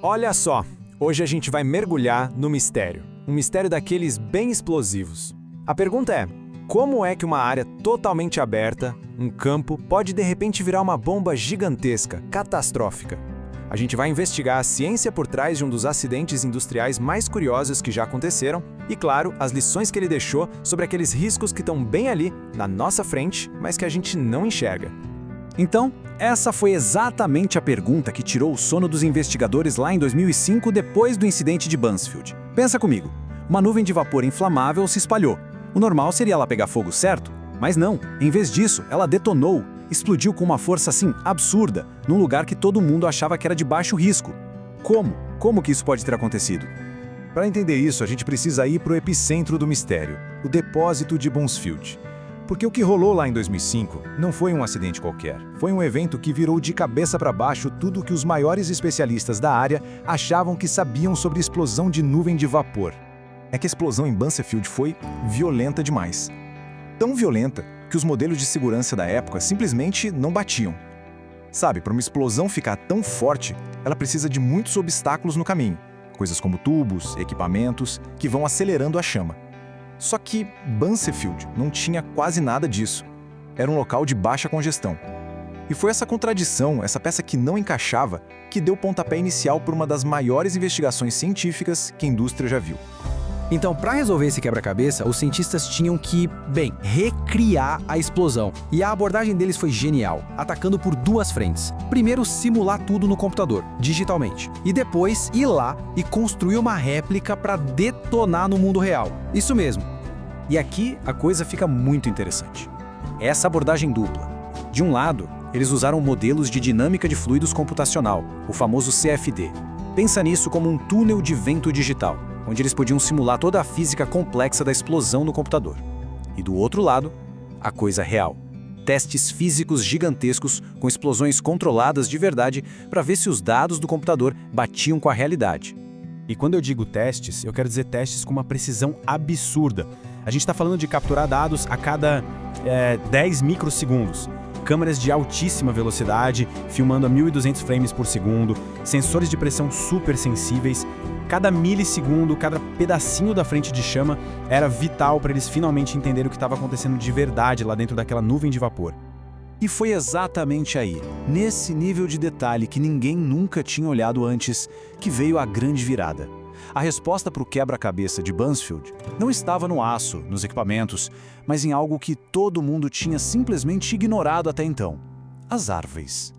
Olha só, hoje a gente vai mergulhar no mistério. Um mistério daqueles bem explosivos. A pergunta é, como é que uma área totalmente aberta, um campo, pode de repente virar uma bomba gigantesca, catastrófica? A gente vai investigar a ciência por trás de um dos acidentes industriais mais curiosos que já aconteceram e, claro, as lições que ele deixou sobre aqueles riscos que estão bem ali, na nossa frente, mas que a gente não enxerga. Então, essa foi exatamente a pergunta que tirou o sono dos investigadores lá em 2005, depois do incidente de Buncefield. Pensa comigo, uma nuvem de vapor inflamável se espalhou. O normal seria ela pegar fogo, certo? Mas não, em vez disso, ela detonou, explodiu com uma força assim absurda, num lugar que todo mundo achava que era de baixo risco. Como? Como que isso pode ter acontecido? Para entender isso, a gente precisa ir para o epicentro do mistério, o depósito de Buncefield. Porque o que rolou lá em 2005 não foi um acidente qualquer. Foi um evento que virou de cabeça para baixo tudo o que os maiores especialistas da área achavam que sabiam sobre explosão de nuvem de vapor. É que a explosão em Buncefield foi violenta demais. Tão violenta que os modelos de segurança da época simplesmente não batiam. Sabe, para uma explosão ficar tão forte, ela precisa de muitos obstáculos no caminho. Coisas como tubos, equipamentos, que vão acelerando a chama. Só que Buncefield não tinha quase nada disso. Era um local de baixa congestão. E foi essa contradição, essa peça que não encaixava, que deu o pontapé inicial para uma das maiores investigações científicas que a indústria já viu. Então, para resolver esse quebra-cabeça, os cientistas tinham que, recriar a explosão. E a abordagem deles foi genial, atacando por duas frentes. Primeiro, simular tudo no computador, digitalmente. E depois, ir lá e construir uma réplica para detonar no mundo real. Isso mesmo. E aqui a coisa fica muito interessante. Essa abordagem dupla. De um lado, eles usaram modelos de dinâmica de fluidos computacional, o famoso CFD. Pensa nisso como um túnel de vento digital, onde eles podiam simular toda a física complexa da explosão no computador. E do outro lado, a coisa real. Testes físicos gigantescos com explosões controladas de verdade para ver se os dados do computador batiam com a realidade. E quando eu digo testes, eu quero dizer testes com uma precisão absurda. A gente está falando de capturar dados a cada 10 microsegundos. Câmeras de altíssima velocidade, filmando a 1.200 frames por segundo, sensores de pressão super sensíveis. Cada milissegundo, cada pedacinho da frente de chama era vital para eles finalmente entenderem o que estava acontecendo de verdade lá dentro daquela nuvem de vapor. E foi exatamente aí, nesse nível de detalhe que ninguém nunca tinha olhado antes, que veio a grande virada. A resposta para o quebra-cabeça de Buncefield não estava no aço, nos equipamentos, mas em algo que todo mundo tinha simplesmente ignorado até então: as árvores.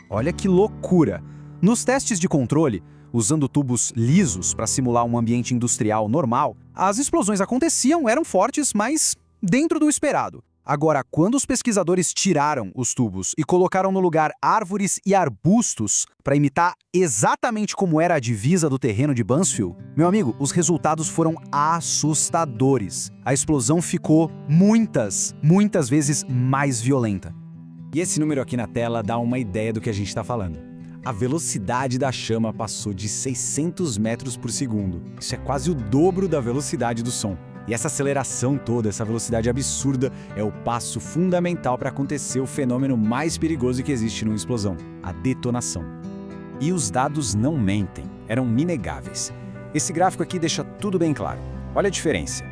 Olha que loucura! Nos testes de controle, usando tubos lisos para simular um ambiente industrial normal, as explosões aconteciam, eram fortes, mas dentro do esperado. Agora, quando os pesquisadores tiraram os tubos e colocaram no lugar árvores e arbustos para imitar exatamente como era a divisa do terreno de Buncefield, meu amigo, os resultados foram assustadores. A explosão ficou muitas vezes mais violenta. E esse número aqui na tela dá uma ideia do que a gente está falando. A velocidade da chama passou de 600 metros por segundo. Isso é quase o dobro da velocidade do som. E essa aceleração toda, essa velocidade absurda, é o passo fundamental para acontecer o fenômeno mais perigoso que existe numa explosão: a detonação. E os dados não mentem, eram inegáveis. Esse gráfico aqui deixa tudo bem claro. Olha a diferença.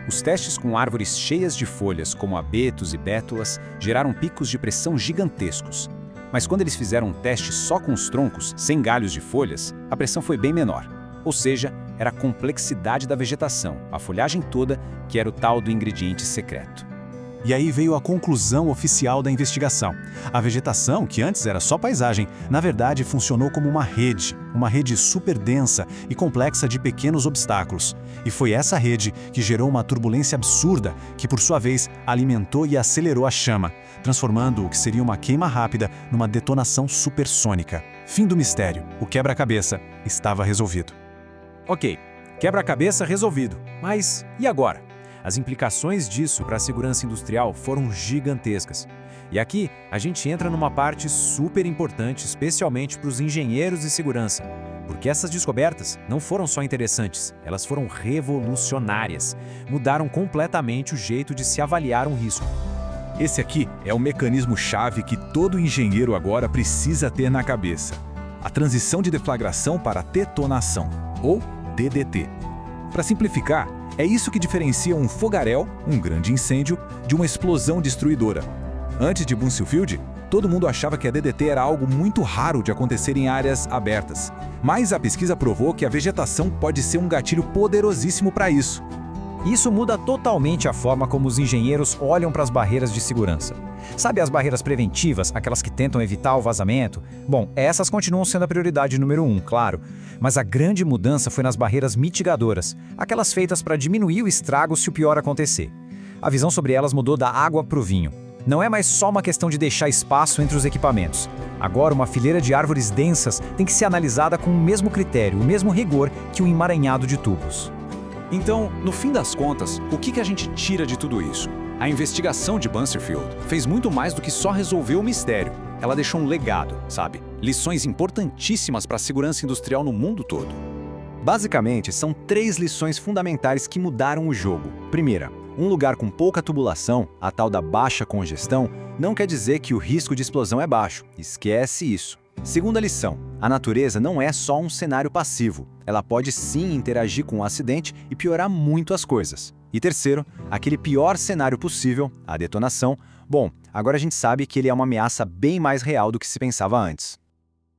Os testes com árvores cheias de folhas, como abetos e bétulas, geraram picos de pressão gigantescos. Mas quando eles fizeram um teste só com os troncos, sem galhos de folhas, a pressão foi bem menor. Ou seja, era a complexidade da vegetação, a folhagem toda, que era o tal do ingrediente secreto. E aí veio a conclusão oficial da investigação. A vegetação, que antes era só paisagem, na verdade funcionou como uma rede super densa e complexa de pequenos obstáculos. E foi essa rede que gerou uma turbulência absurda, que por sua vez alimentou e acelerou a chama, transformando o que seria uma queima rápida numa detonação supersônica. Fim do mistério, o quebra-cabeça estava resolvido. Ok, quebra-cabeça resolvido. Mas e agora? As implicações disso para a segurança industrial foram gigantescas. E aqui a gente entra numa parte super importante, especialmente para os engenheiros de segurança. Porque essas descobertas não foram só interessantes, elas foram revolucionárias. Mudaram completamente o jeito de se avaliar um risco. Esse aqui é o mecanismo-chave que todo engenheiro agora precisa ter na cabeça. a transição de deflagração para detonação, ou DDT. Para simplificar, é isso que diferencia um fogaréu, um grande incêndio, de uma explosão destruidora. Antes de Buncefield, todo mundo achava que a DDT era algo muito raro de acontecer em áreas abertas. Mas a pesquisa provou que a vegetação pode ser um gatilho poderosíssimo para isso. Isso muda totalmente a forma como os engenheiros olham para as barreiras de segurança. Sabe as barreiras preventivas, aquelas que tentam evitar o vazamento? Bom, essas continuam sendo a prioridade número 1, claro. Mas a grande mudança foi nas barreiras mitigadoras, aquelas feitas para diminuir o estrago se o pior acontecer. A visão sobre elas mudou da água para o vinho. Não é mais só uma questão de deixar espaço entre os equipamentos. Agora, uma fileira de árvores densas tem que ser analisada com o mesmo critério, o mesmo rigor que um emaranhado de tubos. Então, no fim das contas, o que a gente tira de tudo isso? A investigação de Buncefield fez muito mais do que só resolver o mistério. Ela deixou um legado, sabe? Lições importantíssimas para a segurança industrial no mundo todo. Basicamente, são 3 lições fundamentais que mudaram o jogo. Primeira, um lugar com pouca tubulação, a tal da baixa congestão, não quer dizer que o risco de explosão é baixo. Esquece isso. Segunda lição, a natureza não é só um cenário passivo. Ela pode sim interagir com o acidente e piorar muito as coisas. E terceiro, aquele pior cenário possível, a detonação, bom, agora a gente sabe que ele é uma ameaça bem mais real do que se pensava antes.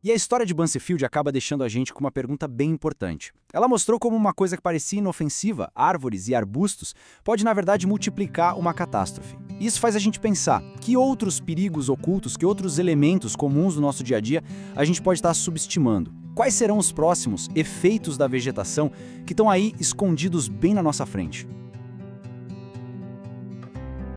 E a história de Buncefield acaba deixando a gente com uma pergunta bem importante. Ela mostrou como uma coisa que parecia inofensiva, árvores e arbustos, pode na verdade multiplicar uma catástrofe. Isso faz a gente pensar que outros perigos ocultos, que outros elementos comuns do nosso dia a dia a gente pode estar subestimando. Quais serão os próximos efeitos da vegetação que estão aí escondidos bem na nossa frente?